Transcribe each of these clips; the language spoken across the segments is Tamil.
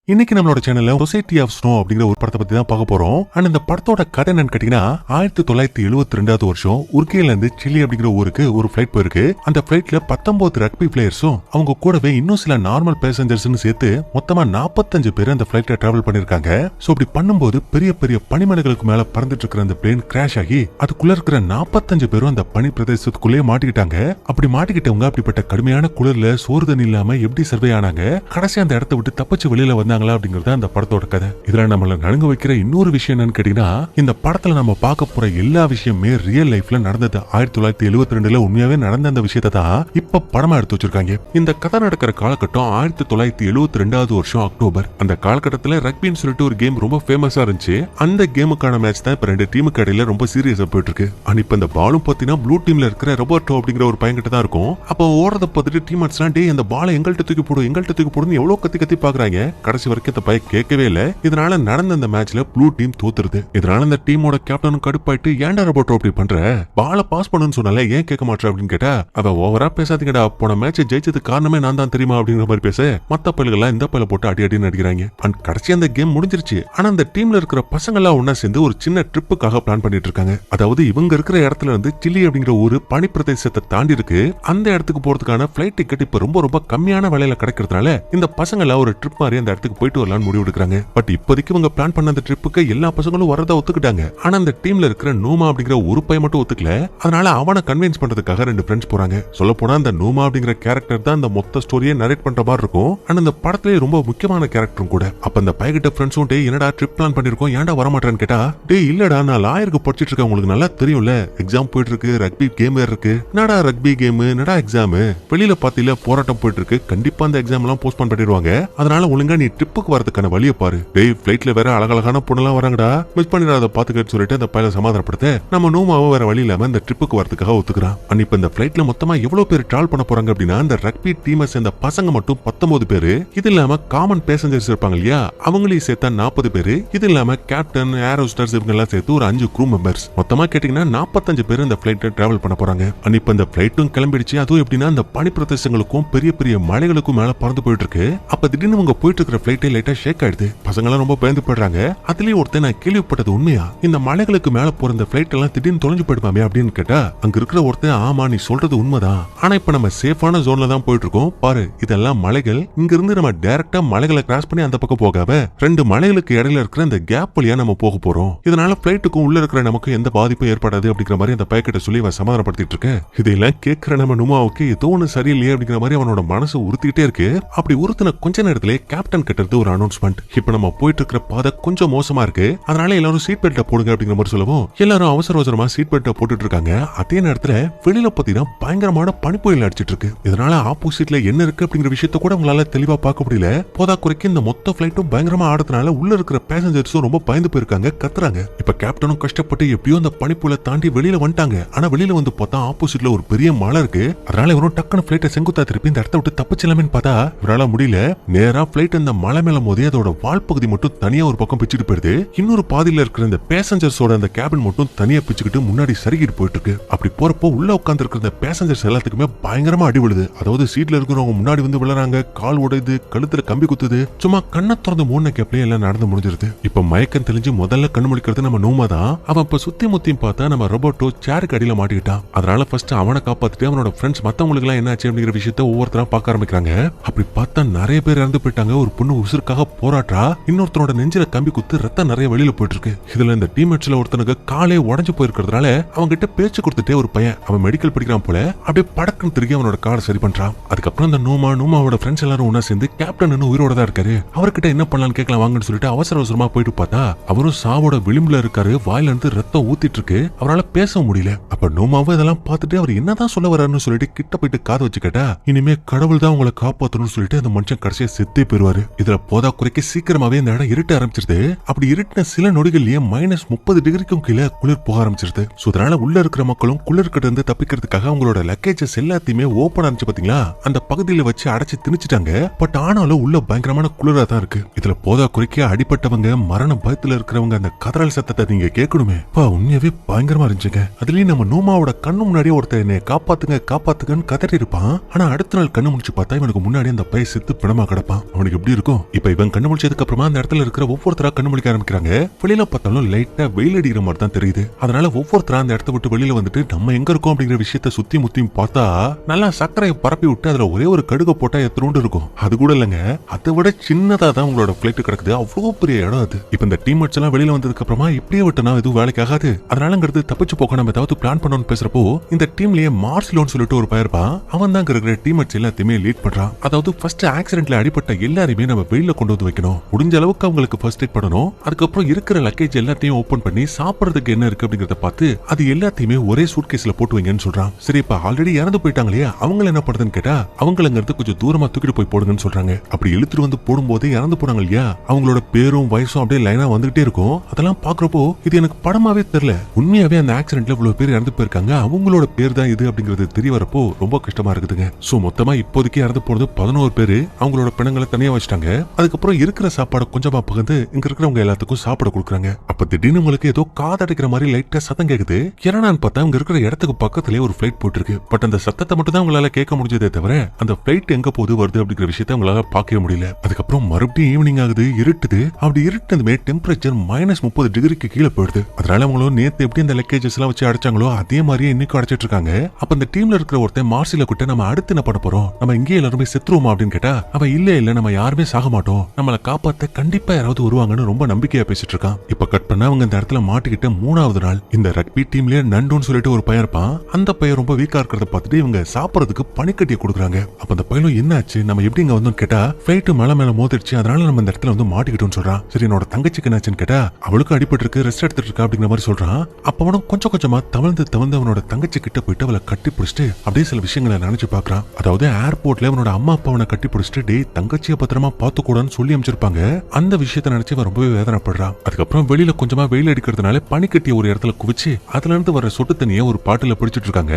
இன்னைக்கு நம்மளோட சேனல்ல சொசைட்டி ஆஃப் ஸ்னோ அப்படிங்கிற ஒரு படத்தை பத்தி தான் பார்க்க போறோம். ஆனா இந்த படத்தோட கதை என்னன்னு கேட்டீங்கன்னா 1972 வருஷம் உருக்கையில இருந்து சிலி அப்படிங்கிற ஊருக்கு ஒரு ஃபிளைட் போயிருக்கு. அந்த ஃபிளைட்ல 19 ரக்பி பிளேயர்ஸும் அவங்க கூடவே இன்னும் சில நார்மல் பேசஞ்சர்ஸ்னு சேர்த்து மொத்தமா 45 பேர் அந்த ஃபிளைட்ல டிராவல் பண்ணிருக்காங்க. சோ அப்படி பண்ணும்போது பெரிய பெரிய பனிமலைகளுக்கு மேல பறந்துட்டு இருக்கிற அந்த பிளேன் கிராஷ் ஆகி அதுக்குள்ள இருக்கிற 45 பேரும் அந்த பனி பிரதேசத்துக்குள்ளேயே மாட்டிக்கிட்டாங்க. அப்படி மாட்டிக்கிட்டவங்க அப்படிப்பட்ட கடுமையான குளிர்ல சோறு தண்ணி இல்லாம எப்படி சர்வே ஆனாங்க, கடைசி அந்த இடத்தை விட்டு தப்பிச்சு வெளியில வந்தாங்க அப்படிங்கறது அந்த படத்தோட கதை. இதுல நம்மள நடுங்க வைக்கிற இன்னொரு விஷயம் என்னன்னு கேட்டீங்கன்னா, இந்த படத்துல நம்ம பார்க்க போற எல்லா விஷயமே ரியல் லைஃப்ல நடந்தது. 1972ல உண்மையாவே நடந்த அந்த விஷயத்தை தான் இப்ப படமா எடுத்து வச்சிருக்காங்க. இந்த கதை நடக்கிற காலகட்டம் 1972 வருஷம் அக்டோபர். அந்த காலகட்டத்துல ரக்பின்னு சொல்லிட்டு ஒரு கேம் ரொம்ப ஃபேமஸா இருந்துச்சு. அந்த கேமுக்கான மேட்ச் தான் இப்ப ரெண்டு டீமுக்கு இடையில ரொம்ப சீரியஸா போயிட்டு இருக்கு. இப்ப இந்த பாலும் பாத்தீங்கன்னா ப்ளூ டீம்ல இருக்கிற ரோபர்ட்டோ அப்படிங்கிற ஒரு பையன் கிட்ட தான் இருக்கும். அப்ப ஓடுறத பார்த்துட்டு டீம்மேட்ஸ் எல்லாம் டே அந்த பாலை எங்கள்கிட்ட தூக்கி போடும் எங்கள்கிட்ட தூக்கி போடுன்னு எவ்வளவு கத்தி கத்தி பாக்குறாங்க. கடைசி வரைக்கும் அந்த பையன் கேட்கவே இல்ல. இதனால நடந்த அந்த மேட்ச்ல ப்ளூ டீம் தோத்துருது. இதனால அந்த டீமோட கேப்டனும் கடுப்பாயிட்டு ஏன்டா ரோபர்ட்டோ அப்படி பண்ற, பாலை பாஸ் பண்ணுன்னு சொன்னால ஏன் கேட்க மாட்டேற அப்படின்னு கேட்டா, அவ ஓவரா பேசாதீங்கடா, போன மேட்ச் ஜெயிச்சதுக்கு காரணமே நான் தான் தெரியுமா அப்படிங்கிற மாதிரி பேச மத்த பயில்கள் இந்த பயில போட்டு அடி அடி நடிக்கிறாங்க. அண்ட் கடைசி அந்த கேம் முடிஞ்சிருச்சு. ஆனா அந்த டீம்ல இருக்கிற பசங்க எல்லாம் ஒன்னா சேர்ந்து ஒரு சின்ன ட்ரிப்புக்காக பிளான் பண்ணிட்டு இருக்காங்க. அதாவது இவங்க இருக்கிற இடத்துல இருந்து சில்லி அப்படிங்கிற ஒரு பனி பிரதேசத்தை தாண்டி இருக்கு. அந்த இடத்துக்கு போறதுக்கான பிளைட் டிக்கெட் இப்ப ரொம்ப ரொம்ப கம்மியான விலையில கிடைக்கிறதுனால இந்த பசங்க எல்லாம் ஒரு ட்ரிப் மாதிரி அந்த இடத்துக்கு போயிட்டு வரலாம்னு முடிவு எடுக்கிறாங்க. பட் இப்போதைக்கு இவங்க பிளான் பண்ண அந்த ட்ரிப்புக்கு எல்லா பசங்களும் வரதா ஒத்துக்கிட்டாங்க. ஆனா அந்த டீம்ல இருக்கிற நோமா அப்படிங்கிற ஒரு பையன் மட்டும் ஒத்துக்கல. அதனால அவனை கன்வின்ஸ் பண்றதுக்காக ரெண்டு ஃப்ரெண்ட்ஸ் போறாங்க. சொல்ல போனா அந்த நோமா அப்படிங்கிற கேரக்டர் தான் அந்த மொத்த ஸ்டோரியை நரேட் பண்ற மாதிரி இருக்கும். ஆனா அந்த படத்திலே ரொம்ப முக்கியமான கேரக்டரும் கூட. அப்ப அந்த பையகிட்ட ஃப்ரெண்ட்ஸும் டே என்னடா ட்ரிப் பிளான் பண்ணிருக்கோம் ஏன்டா வர மாட்டேன்னு கேட்டா, டே இல்லடா நான் லாயருக்கு படிச்சிட்டு இருக்கேன், உங்களுக்கு நல்லா தெரியும்ல, எக்ஸாம் போயிட்டு இருக்கு, ரக்பி கேம் வேற இருக்கு, என்னடா ரக்பி கேம் என்னடா எக்ஸாம், வெளியில பாத்தில போராட்டம் போயிட்டு இருக்கு, கண்டிப்பா அந்த எக்ஸாம் எல்லாம் போஸ்ட்போன் பண்ணிடுவாங்க, அதனால ஒழுங்கா நீ ட்ரிப்புக்கு வரதுக்கான வழியை பாரு, டேய் ஃபிளைட்ல வேற அழகழகான பொண்ணெல்லாம் வராங்கடா, மிஸ் பண்ணிடாத பாத்துக்கன்னு சொல்லிட்டு அந்த பையனை சமாதானப்படுத்த நம்ம நோமாவை வேற வழி இல்லாம இந்த ட்ரிப்புக்கு வரதுக்காக ஒத்துக்கிறான். இப்ப இந்த ஃபிளைட்ல மொத்தமா எவ்வளவு பேர் டிராவல் பண்ண போறாங்க அப்படின்னா, அந்த ரக்பி டீமை சேர்ந்த பசங்க மட்டும் 19 பேரு, இது இல்லாம காமன் பேசஞ்சர்ஸ் இருப்பாங்க இல்லையா, அவங்களையும் சேர்த்தா 40 பேரு, இது இல்லாம கேப்டன் ஏர் ஹோஸ்டர்ஸ் இவங்க எல்லாம் சேர்த்து ஒரு 5 க்ரூ மெம்பர்ஸ், மொத்தமா கேட்டீங்கன்னா 45 பேர் இந்த ஃபிளைட்ல டிராவல் பண்ண போறாங்க. இப்ப இந்த ஃபிளைட்டும் கிளம்பிடுச்சு. அதுவும் எப்படின்னா அந்த பனி பிரதேசங்களுக்கும் பெரிய பெரிய மலைகளுக்கும் மேல பறந்து போயிட்டு இருக்கு. அப்ப திடீர்னு அவங்க போயிட்டு இருக்கிற ஃபிளைட்டே லைட்டா ஷேக் ஆயிடுது. பசங்க எல்லாம் ரொம்ப பயந்து போயிடுறாங்க. அதுலயும் ஒருத்தன் நான் கேள்விப்பட்டது உண்மையா, இந்த மலைகளுக்கு மேல போற இந்த ஃபிளைட் எல்லாம் திடீர்னு தொலைஞ்சு போயிடுமாமே அப்படின்னு கேட்டா, அங்க இருக்கிற ஒருத்தன் ஆமா நீ சொல்றது உண்மைதான், ஆனா இப்ப நம்ம சேஃபான ஜோன்ல தான் போயிட்டு இருக்கோம் பாரு, இதெல்லாம் மலைகள், இங்க இருந்து நம்ம டைரக்டா மலைகளை கிராஸ் பண்ணி அந்த பக்கம் போகாம ரெண்டு மலைகளுக்கு இடையில இருக்கிற இந்த கேப் வழியா நம்ம போக போறோம், இதனால ஃபிளைட்டுக்கும் உள்ள இருக்கிற நமக்கு எந்த பாதிப்பும் ஏற்படாது அப்படிங்கிற மாதிரி அந்த பையன்கிட்ட சொல்லி அவன் சமாதானப்படுத்திட்டு இருக்க. இதெல்லாம் கேட்கிற நம்ம நுமாவுக்கு ஏதோ ஒண்ணு சரியில்லையே அப்படிங்கிற மாதிரி அவனோட மனசு உறுத்திக்கிட்டே இருக்கு. அப்படி உறுத்தின கொஞ்ச நேரத்திலே கேப்டன் கிட்ட இருந்து ஒரு அனௌன்ஸ்மெண்ட், இப்ப நம்ம போயிட்டு இருக்கிற பாதை கொஞ்சம் மோசமா இருக்கு, அதனால எல்லாரும் சீட் பெல்ட் போடுங்க அப்படிங்கிற மாதிரி சொல்லவும் எல்லாரும் அவசர அவசரமா சீட் பெல்ட் போட்டுட்டு இருக்காங்க. அதே நேரத்துல வெளியில பாத்தீங்கன்னா பயங்கரமான பனிப்புயல் அடிச்சிட்டு இருக்கு. இதனால ஆப்போசிட்ல என்ன இருக்கு அப்படிங்கிற விஷயத்த கூட உங்களால தெளிவா பார்க்க முடியல. போதா குறைக்கு இந்த மொத்த பிளைட்டும் பயங்கரமா ஆடுறதுனால உள்ள இருக்கிற பேசஞ்சர்ஸும் ரொம்ப பயந்து போயிருக்காங்க, கத்துறாங்க. இப்ப கேப்டனும் கஷ்டப்பட்டு எப்படியோ அந்த பனிப்புயலை தாண்டி வெளியில வந்துட்டாங்க. ஆனா வெளியில வந்து பார்த்தா ஆப்போசிட்ல ஒரு பெரிய மலை இருக்கு. அதனால இவரும் டக்குனு பிளைட்டை செங்குத்தா திருப்பி இந்த இடத்த விட்டு தப்பிச்சலாமேன்னு பார்த்தா இவரால முடியல. நேரா பிளைட் அந்த மலை மேல மோதி அதோட வால் பகுதி மட்டும் தனியா ஒரு பக்கம் பிச்சுட்டு போயிடுது. இன்னொரு பாதியில இருக்கிற இந்த பேசஞ்சர்ஸோட அந்த கேபின் மட்டும் தனியா பிச்சுக்கிட்டு முன்னாடி சறுக்கிட்டு போயிட்டு இருக்கு. அப்படி போறப்போ உள்ள உட்கார்ந்து இருக்கிற இந்த பேசஞ்சர்ஸ் எல்லாத்துக்குமே பயங்கரமா அடி விழுது. அதாவது சீட்ல இருக்கிறவங்க முன்னாடி வந்து விழுறாங்க, கால் உடையுது, கழுத்துல கம்பி குத்துது, சும்மா கண்ணை திறந்து மூணு கேப்லயே எல்லாம் நடந்து முடிஞ்சிருது. இப்ப மயக்கம் தெளிஞ்சு முதல்ல கண்ணு முழிக்கிறது நம்ம நோமா தான். அவன் இப்ப சுத்தி முத்தியும் பார்த்தா நம்ம ரோபோட்டோ சேருக்கு அடியில மாட்டிக்கிட்டான். அதனால ஃபர்ஸ்ட் அவனை காப்பாத்திட்டு அவனோட ஃப்ரெண்ட்ஸ் மத்தவங்களுக்கு எல்லாம் என்ன ஆச்சு அப்படிங்கிற விஷயத்த ஒவ்வொருத்தரா பார்க்க ஆரம்பிக்கிறாங்க. அப்படி பார்த்தா நிறைய பேர் இறந்து போயிட்டாங்க. ஒரு பொண்ணு உசுருக்காக போராட்டா, இன்னொருத்தனோட நெஞ்சில கம்பி குத்து ரத்தம் நிறைய வெளியில போயிட்டு இருக்கு. இதுல இந்த டீம்மேட்ஸ்ல ஒருத்தனுக்கு காலே உடைஞ்சு போயிருக்கிறதுனால அவங்க கிட்ட பேச்சு கொடுத்துட்டே ஒரு பையன், அவன் மெடிக்கல் படிக்கிறான் போல, அப்படியே படக்குன்னு திரும்பி அவனோட காலை சரி பண்றான். அதுக்கப்புறம் அந்த நோமாவோட ஃப்ரெண்ட்ஸ் எல்லாரும் ஒன்னா சேர்ந்து கேப்டன் இன்னும் உயிரோட தான் இருக்காரு, அவர்கிட்ட என்ன பண்ணலாம்னு கேட்கலாம் வாங்கன்னு சொல்லிட்டு அவசர அவசரமா போயிட்டு பார்த்தா அவரும் சாவோட விளிம்புல இருக்காரு. வாயில இருந்து ரத்தம் ஊத்திட்டு இருக்கு. அவரால் பேச முடியல. அப்ப நோமாவும் இதெல்லாம் பார்த்துட்டு அவர் என்னதான் சொல்ல வர்றாருன்னு சொல்லிட்டு கிட்ட போயிட்டு காது வச்சு கேட்டா, இனிமே கடவுள் தான் உங்களை காப்பாத்தணும்னு சொல்லிட்டு அந்த மனுஷன் கடைசியா செத்தே போயிருவாரு. இதுல போதா குறைக்கு சீக்கிரமாவே இந்த இடம் இருட்ட ஆரம்பிச்சிருது. அப்படி இருட்டின சில நொடிகள்லயே -30 டிகிரிக்கும் கீழே குளிர் போக ஆரம்பிச்சிருது. அதனால உள்ள இருக்கிற மக்களும் குளிர்கிட்ட இருந்து தப்பிக்கிறதுக்காக அவங்களோட லக்கேஜஸ் எல்லாத்தையுமே ஓபன் ஆரம்பிச்சு பாத்தீங்களா, அந்த பகுதியில வச்சு அடைச்சு திணிச்சிட்டாங்க. பட் ஆனாலும் உள்ள பயங்கரமான குளிரா தான் இருக்கு. இதுல போதா குறைக்க அடிப்பட்டவங்க, மரண பயத்துல இருக்கிறவங்க அந்த கதறல் சத்தத்தை நீங்க கேட்கணுமே, உண்மையாவே பயங்கரமா இருந்துச்சுங்க. அதுலயும் நம்ம நோமாவோட கண்ணு முன்னாடியே ஒருத்தர் என்னை காப்பாத்துங்க காப்பாத்துங்கன்னு கதறி இருப்பான். ஆனா அடுத்த நாள் கண்ணு முடிச்சு பார்த்தா இவனுக்கு முன்னாடி அந்த பைய செத்து பிணமா கிடப்பான். அவனுக்கு எப்படி இருக்கும்? இருக்கும். இப்ப இவன் கண்ணு முடிச்சதுக்கு அப்புறமா அந்த இடத்துல இருக்கிற ஒவ்வொருத்தரா கண்ணு முடிக்க ஆரம்பிக்கிறாங்க. வெளியில பார்த்தாலும் லைட்டா வெயில் அடிக்கிற மாதிரி தான் தெரியுது. அதனால ஒவ்வொருத்தரா அந்த இடத்த விட்டு வெளியில வந்துட்டு நம்ம எங்க இருக்கோம் அப்படிங்கிற விஷயத்த சுத்தி முத்தியும் பார்த்தா நல்லா சக்கரையை பரப்பி விட்டு அதுல ஒரே ஒரு கடுகு போட்டா எத்தனோண்டு இருக்கும். அது கூட இல்லங்க, அதை விட சின்னதா தான் உங்களோட பிளைட் கிடக்குது. அவ்வளவு பெரிய இடம் அது. இப்ப இந்த டீம்மேட்ஸ் எல்லாம் வெளியில வந்ததுக்கு அப்புறமா இப்படியே விட்டனா எதுவும் வேலைக்கு ஆகாது. அதனாலங்கிறது தப்பிச்சு போக நம்ம ஏதாவது பிளான் பண்ணணும்னு பேசுறப்போ இந்த டீம்லயே மார்சிலோன்னு சொல்லிட்டு ஒரு பையன்பா அவன் தான் இருக்கிற டீம்மேட்ஸ் எல்லாத்தையுமே லீட் பண்றான். அதாவது ஃபர்ஸ்ட் ஆக்சிடென்ட்ல அடிபட்ட எல்லாரையுமே நம்ம வெளியில கொண்டு வந்து வைக்கணும். முடிஞ்ச அளவுக்கு அவங்களுக்கு ஃபர்ஸ்ட் எய்ட் பண்ணணும். அதுக்கப்புறம் இருக்கிற லக்கேஜ் எல்லாத்தையும் ஓபன் பண்ணி சாப்பிடுறதுக்கு என்ன இருக்கு அப்படிங்கறத பார்த்து அது எல்லாத்தையுமே ஒரே சூட்கேஸ்ல போட்டு வைங்கன்னு சொல்றான். சரி, இப்ப ஆல்ரெடி இறந்து போயிட்டாங்களே அவங்கள என்ன பண்றதுன்னு கேட்டா அவங்களங்கிறது கொஞ்சம் தூரமா தூக்கிட்டு போய் போடுங்கன்னு சொல்றாங்க. அப்படி இழுத்துட்டு வந்து போடும்போதே இறந்து போனாங்க இல்லையா, அவங்களோட பேரும் வயசும் அப்படியே லைனா வந்துகிட்டே இருக்கும். அதெல்லாம் பாக்குறப்போ இது எனக்கு படமாவே தெரியல. உண்மையாவே அந்த ஆக்சிடென்ட்ல இவ்வளவு பேர் இறந்து போயிருக்காங்க, அவங்களோட பேர் தான் இது அப்படிங்கிறது தெரிய வரப்போ ரொம்ப கஷ்டமா இருக்குதுங்க. சோ மொத்தமா இப்போதைக்கு இறந்து போறது 11 பேரு. அவங்களோட பிணங்களை தனியா வச்சிட்டாங்க. அதுக்கப்புறம் இருக்கிற சாப்பாடு கொஞ்சமா பகிர்ந்து இங்க இருக்கிறவங்க எல்லாத்துக்கும் சாப்பிட கொடுக்குறாங்க. அப்ப திடீர்னு உங்களுக்கு ஏதோ காதடைக்கிற மாதிரி லைட்டா சத்தம் கேக்குது. என்னன்னு பார்த்தா இங்க இருக்கிற இடத்துக்கு பக்கத்திலே ஒரு பிளைட் போட்டு இருக்கு. பட் அந்த சத்தத்தை மட்டும் தான் உங்களால கேட்க முடிஞ்சதே தவிர அந்த பிளைட் எங்க போது வருது அப்படிங்கிற விஷயத்த உங்களால பார்க்கவே முடியல. அதுக்கப்புறம் மறுபடியும் ஈவினிங் ஆகுது, இருட்டுது. அப்படி இருட்டுனதுமே டெம்பரேச்சர் -30 டிகிரிக்கு கீழே போயிடுது. அதனால அவங்களும் நேத்து எப்படி அந்த லக்கேஜஸ் எல்லாம் வச்சு அடைச்சாங்களோ அதே மாதிரியே இன்னைக்கும் அடைச்சிட்டு இருக்காங்க. அப்ப இந்த டீம்ல இருக்கிற ஒருத்தன் மார்சில கிட்ட நம்ம அடுத்து என்ன பண்ண போறோம், நம்ம இங்கே எல்லாருமே செத்துருவோமா அப்படின்னு கேட்டா அவன் இல்ல நம்ம யாருமே சாக மாட்டோம், நம்மள காப்பாத்த கண்டிப்பா யாராவது வருவாங்கன்னு ரொம்ப நம்பிக்கையா பேசிட்டு இருக்கான். இப்ப கட் பண்ணா அவங்க இந்த இடத்துல மாட்டிக்கிட்ட 3வது நாள். இந்த ரக்பி டீம்லயே நண்டுன்னு சொல்லிட்டு ஒரு பையன் இருப்பான். அந்த பையன் ரொம்ப வீக்கா இருக்கிறத பார்த்துட்டு இவங்க சாப்பிடறதுக்கு பனிக்கட்டியை கொடுக்குறாங்க. அப்ப அந்த பையனும் என்னாச்சு, நம்ம எப்படி இங்க வந்தோம்னு கேட்டா பிளைட் மேல மோதிருச்சு, அதனால நம்ம இந்த இடத்துல வந்து மாட்டிக்கிட்டோம்னு சொல்றான். சரி, என்னோட தங்கச்சிக்கு என்னாச்சுன்னு கேட்டா அவளுக்கு அடிபட்டு இருக்கு, ரெஸ்ட் எடுத்துட்டு இருக்கா அப்படிங்கிற மாதிரி சொல்றான். அப்ப அவனும் கொஞ்சம் கொஞ்சமா தவழ்ந்து அவனோட தங்கச்சி கிட்ட போயிட்டு அவளை கட்டி பிடிச்சிட்டு அப்படியே சில விஷயங்களை நினைச்சு பாக்குறான். அதாவது ஏர்போர்ட்ல அவனோட அம்மா அப்பா அவனை கட்டி பிடிச்சிட்டு டே தங்கச்சியை பத்திரமா பாத்துக்கூடாதுன்னு சொல்லி அமைச்சிருப்பாங்க. அந்த விஷயத்த நினைச்சு அவன் ரொம்பவே வேதனைப்படுறான். அதுக்கப்புறம் வெளியில கொஞ்சமா வெயில் அடிக்கிறதுனால பனிக்கட்டிய ஒரு இடத்துல குவிச்சு அதுல இருந்து வர சொட்டு தண்ணியை ஒரு பாட்டில பிடிச்சிட்டு இருக்காங்க.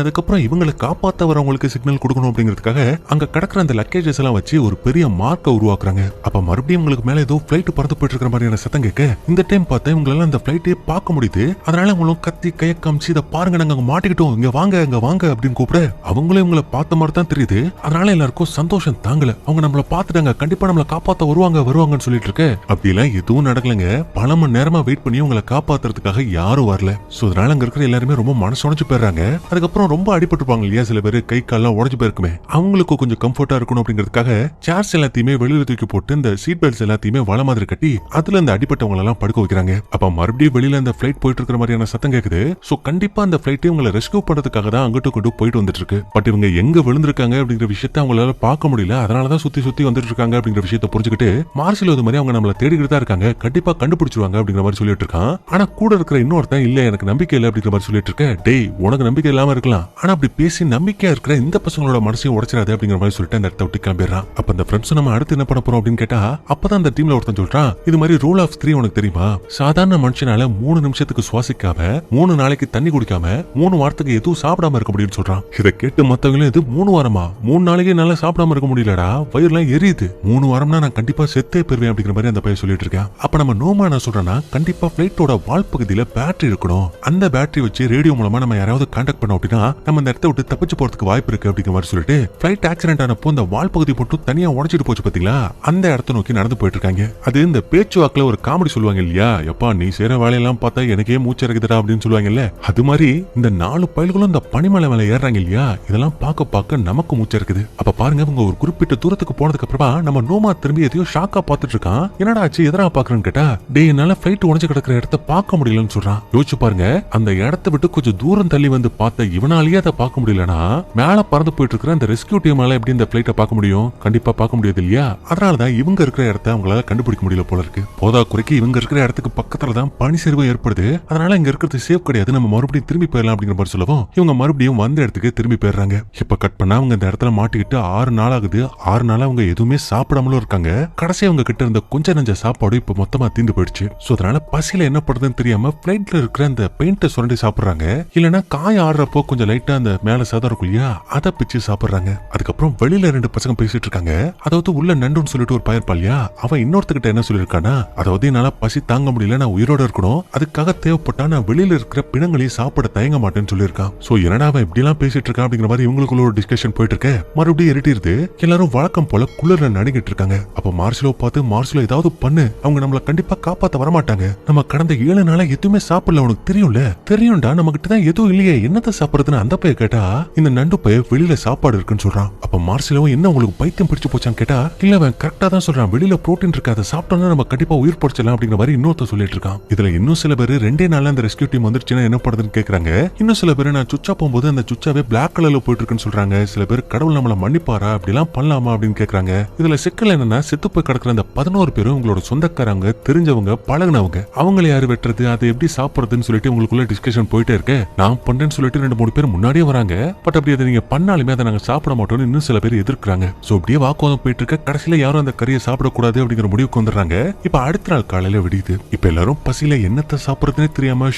அதுக்கப்புறம் இவங்களை காப்பாத்த வரவங்களுக்கு சிக்னல் கொடுக்கணும் அப்படிங்கிறதுக்காக அங்க கிடக்குற அந்த லக்கேஜஸ் எல்லாம் வச்சு ஒரு பெரிய மார்க்கை உருவாக்குறாங்க. அப்ப மறுபடியும் உங்களுக்கு மேல ஏதோ பிளைட் பறந்து போயிட்டு இருக்கிற மாதிரியான சத்தம் கேட்க இந்த டைம் பார்த்தா இவங்களால அந்த பிளைட்டே பார்க்க முடியுது. அதனால அவங்களும் கத்தி கைய காமிச்சு இதை பாருங்க நாங்க மாட்டிக்கிட்டோம், இங்க வாங்க அப்படின்னு கூப்பிட அவங்களும் இவங்களை பார்த்த மாதிரி தான் தெரியுது. அதனால எல்லாருக்கும் சந்தோஷம் தாங்கல. அவங்க நம்மள பார்த்துட்டாங்க, கண்டிப்பா நம்மள காப்பாத்த வருவாங்கன்னு சொல்லிட்டு இருக்க. அப்படி எல்லாம் எதுவும் நடக்கலங்க. பல மணி நேரமா வெயிட் பண்ணி உங்களை காப்பாத்துறதுக்காக யாரும் வரல. சோ அதனால அங்க இருக்கிற எல்லாருமே ரொம்ப மனசு உடைஞ்சு போயிடுறாங்க. அதுக்கப்புறம் ரொம்ப அடிபட்டுருப்பாங்க இல்லையா, சில பேர் கை கால்லாம் உடைஞ்சு போயிருக்குமே, அவங்களுக்கு கொஞ்சம் கம்ஃபர்ட்டா இருக்கணும் அப்படிங்கிறதுக்காக சேர்ஸ் எல்லாத்தையுமே வெளியில தூக்கி போட்டு இந்த சீட் பெல்ட்ஸ் எல்லாத்தையுமே வள மாதிரி கட்டி அதுல இந்த அடிபட்டவங்க எல்லாம் படுக்க வைக்கிறாங்க. அப்ப மறுபடியும் வெளியில அந்த பிளைட் போயிட்டு இருக்கிற மாதிரியான சத்தம் கேக்குது. சோ கண்டிப்பா அந்த பிளைட் இவங்களை ரெஸ்கியூ பண்றதுக்காக தான் அங்கிட்டு கொண்டு போயிட்டு வந்துட்டு இருக்கு. பட் இவங்க எங்க விழுந்திருக்காங்க அப்படிங்கிற விஷயத்த அவங்களால பார்க்க முடியல. அதனாலதான் சுத்தி வந்துட்டு இருக்காங்க அப்படிங்கிற விஷயத்தை புரிஞ்சுக்கிட்டு மார்சிலோ இது மாதிரி அவங்க நம்மள தேடிக்கிட்டு தான் இருக்காங்க, கண்டிப்பா கண்டுபிடிச்சிருவாங்க அப்படிங்கிற மாதிரி சொல்லிட்டு இருக்கான். ஆனா கூட இருக்கிற இன்னொருத்தன் இல்ல எனக்கு நம்பிக்கை இல்லை அப்படிங்கிற மாதிரி சொல்லிட்டு இருக்க. டேய் உனக்கு நம்பிக்கை இல்லாம இருக்கலாம், ஆனா அப்படி பேசி நம்பிக்கையா இருக்கிற இந்த பசங்களோட மனசையும் உடைச்சிடாது அப்படிங்கிற மாதிரி சொல்லிட்டு அந்த இடத்த விட்டு கிளம்பிடுறான். அப்ப அந்த ஃப்ரெண்ட்ஸ் நம்ம அடுத்து என்ன பண்ண போறோம் அப்படின்னு கேட்டா அப்பதான் அந்த டீம்ல ஒருத்தன் சொல்றான், இது மாதிரி ரூல் ஆஃப் 3 உனக்கு தெரியுமா, சாதாரண மனுஷனால 3 நிமிஷத்துக்கு சுவாசிக்காம 3 நாளைக்கு தண்ணி குடிக்காம 3 வாரத்துக்கு எதுவும் சாப்பிடாம இருக்க முடியும்னு சொல்றான். இதை கேட்டு மத்தவங்களும் இது 3 வாரமா 3 நாளைக்கு நல்லா சாப்பிடாம இருக்க முடியலடா, வயிறுலாம் எரியுது, 3 வாரம்னா நான் கண்டிப்பா செத்தே பெறுவேன் அப்படிங்கிற மாதிரி அந்த பையன் சொல்லிட்டு இருக்கேன். அப்ப நம்ம நோமா என்ன சொல்றேன்னா கண்டிப்பா பிளைட்டோட வால் பகுதியில பேட்டரி இருக்கணும், அந்த பேட்டரி வச்சு ரேடியோ மூலமா நம்ம யாராவது கான்டாக்ட் பண்ணோம் அப்படின்னா நம்ம இந்த இடத்த விட்டு தப்பிச்சு போறதுக்கு வாய்ப்பு இருக்கு அப்படிங்கிற மாதிரி சொல்லிட்டு பிளைட் ஆக்சிடென்ட் ஆனப்போ இந்த வால் பகுதி மட்டும் தனியா உடைச்சிட்டு போச்சு பாத்தீங்களா, அந்த இடத்த நோக்கி நடந்து போயிட்டு இருக்காங்க. அது இந்த பேச்சுவாக்குல ஒரு காமெடி சொல்லுவாங்க இல்லையா, எப்பா நீ செய்யற வேலையெல்லாம் பார்த்தா எனக்கே மூச்சு இறக்குதுடா அப்படின்னு சொல்லுவாங்கல்ல, அது மாதிரி இந்த 4 பயல்களும் இந்த பனிமலை மேல ஏறாங்க இல்லையா, இதெல்லாம் பார்க்க நமக்கு மூச்சு இருக்குது. அப்ப பாருங்க இவங்க ஒரு குறிப்பிட்ட தூரத்துக்கு போனதுக்கு அப்புறமா நம்ம நோமா திரும்பி எதையோ ஷாக்கா பார்த்துட்டு இருக்கான். என்னடா ஆச்சு எதனா பாக்குறேன்னு கேட்டா டேய் என்னால பிளைட் உடைஞ்சு கிடக்கிற இடத்த பார்க்க முடியலன்னு சொல்றான். யோசிச்சு பாருங்க, அந்த இடத்தை விட்டு கொஞ்சம் தூரம் தள்ளி வந்து பார்த்த இவனாலேயே அதை பார்க்க முடியலனா மேல பறந்து போயிட்டு இருக்கிற அந்த ரெஸ்கியூ டீமால எப்படி இந்த பிளைட்டை பார்க்க முடியும், கண்டிப்பா பார்க்க முடியாது இல்லையா. அதனாலதான் இவங்க இருக்கிற இடத்த அவங்களால கண்டுபிடிக்க முடியல போல இருக்கு. போதா குறைக்கு இவங்க இருக்கிற இடத்துக்கு பக்கத்துல தான் பனி சரிவு ஏற்படுது, அதனால இங்க இருக்கிறது சேஃப் கிடையாது, நம்ம மறுபடியும் திரும்பி போயிடலாம் அப்படிங்கிற மாதிரி சொல்லவும் இவங்க மறுபடியும் வந்த இடத்துக்கு திரும்பி போயிடுறாங்க. இப்ப கட் பண்ணா அவங்க இந்த இடத்துல மாட்டிக்கிட்டு 6 நாள் ஆகுது. 6 நாளா அவங்க எதுவுமே சாப்பிடாமலும் இருக்காங்க. கடைசி அவங்க கிட்ட இருந்த கொஞ்சம் நஞ்ச சாப்பாடு இப்ப மொத்தமா தீந்து போயிடுச்சு. சோ அதனால பசியில என்ன பண்றதுன்னு தெரியாம பிளைட்ல இருக்கிற அந்த பெயிண்ட சுரண்டி சாப்பிடுறாங்க, இல்லனா காய் ஆடுறப்போ கொஞ்சம் லைட்டா அந்த மேல சதம் இருக்கும் இல்லையா அதை பிச்சு சாப்பிடுறாங்க. அதுக்கப்புறம் வெளியில 2 பசங்க பேசிட்டு இருக்காங்க. அதாவது உள்ள நண்டுன்னு சொல்லிட்டு ஒரு பையன் பாலியா, அவன் இன்னொருத்தகிட்ட என்ன சொல்லிருக்கானா, அதாவது என்னால பசி தாங்க முடியல, நான் உயிரோட இருக்கணும், அதுக்காக தேவைப்பட்டா நான் வெளியில இருக்கிற பிணங்களையும் சாப்பிட தயங்க மாட்டேன்னு சொல்லியிருக்கான். சோ என்னடா அவன் இப்படி எல்லாம் பேசிட்டு இருக்கான் அப்படிங்கிற மாதிரி இவங்களுக்குள்ள ஒரு டிஸ்கஷன் போயிட்டு இருக்க. மறுபடியும் இருட்டிருது. எல்லாரும் வழக்கம் போல குளிர்ல நடுங்கிட்டு சொல்லிட்டு இருக்காங்க. அப்ப மார்ஷலோ பார்த்து, மார்ஷலோ ஏதாவது பண்ணு, அவங்க நம்மள கண்டிப்பா காப்பாத்த வரமாட்டாங்க. நம்ம கடந்த 7 நாளா எதுவுமே சாப்பிடல, உனக்கு தெரியும்ல? தெரியும்டா, நம்ம கிட்ட தான் எதுவும் இல்லையே, என்னத்த சாப்பிடுறதுன்னு அந்த பைய கேட்டா இந்த நண்டு பைய வெளியில சாப்பாடு இருக்குன்னு சொல்றான். அப்ப மார்ஷலோ என்ன உங்களுக்கு பைத்தியம் பிடிச்சு போச்சான்னு கேட்டா, இல்ல அவன் கரெக்டா தான் சொல்றான், வெளியில புரோட்டீன் இருக்கு, அதை சாப்பிட்டோம்னா நம்ம கண்டிப்பா உயிர் பொழைச்சலாம் அப்படிங்கிற மாதிரி இன்னொருத்த சொல்லிட்டு இருக்கான். இதுல இன்னும் சில பேர் 2 நாள்ல அந்த ரெஸ்கியூ டீம் வந்துருச்சுன்னா என்ன பண்றதுன்னு கேக்குறாங்க. இன்னும் சில பேர் நான் சுச்சா போகும்போது அந்த சுச்சாவே பிளாக் கலர்ல போயிட்டு இருக்குன்னு சொல்றாங்க. சில பேர் கடவுள் நம்மள மன்னிப்பாரா, அப்படிலாம் பண்ணலாமா அப்படின்னு கேக்குறாங்க. இதுல சிக்கல் என்னன்னா, செத்து போய் கிடக்குற அந்த 11 பேரும் உங்களோட சொந்தக்காரங்க, தெரிஞ்சவங்க, பழகினவங்க. அவங்களை யாரு வெட்டுறது, அதை எப்படி சாப்பிடுறதுன்னு சொல்லிட்டு உங்களுக்குள்ள டிஸ்கஷன் போயிட்டே இருக்கு. நான் பண்றேன்னு சொல்லிட்டு 2-3 பேர் முன்னாடியே வராங்க. பட் அப்படி அதை நீங்க பண்ணாலுமே அதை நாங்க சாப்பிட மாட்டோம்னு இன்னும் சில பேர் எதிர்க்கிறாங்க. சோ அப்படியே வாக்குவாதம் போயிட்டு இருக்க. கடைசியில யாரும் அந்த கறியை சாப்பிடக்கூடாது அப்படிங்கிற முடிவுக்கு வந்துடுறாங்க. இப்ப அடுத்த நாள் காலையில விடியுது. இப்ப எல்லாரும் பசியில என்னத்தை சாப்பிடுறதுன்னு தெரியாம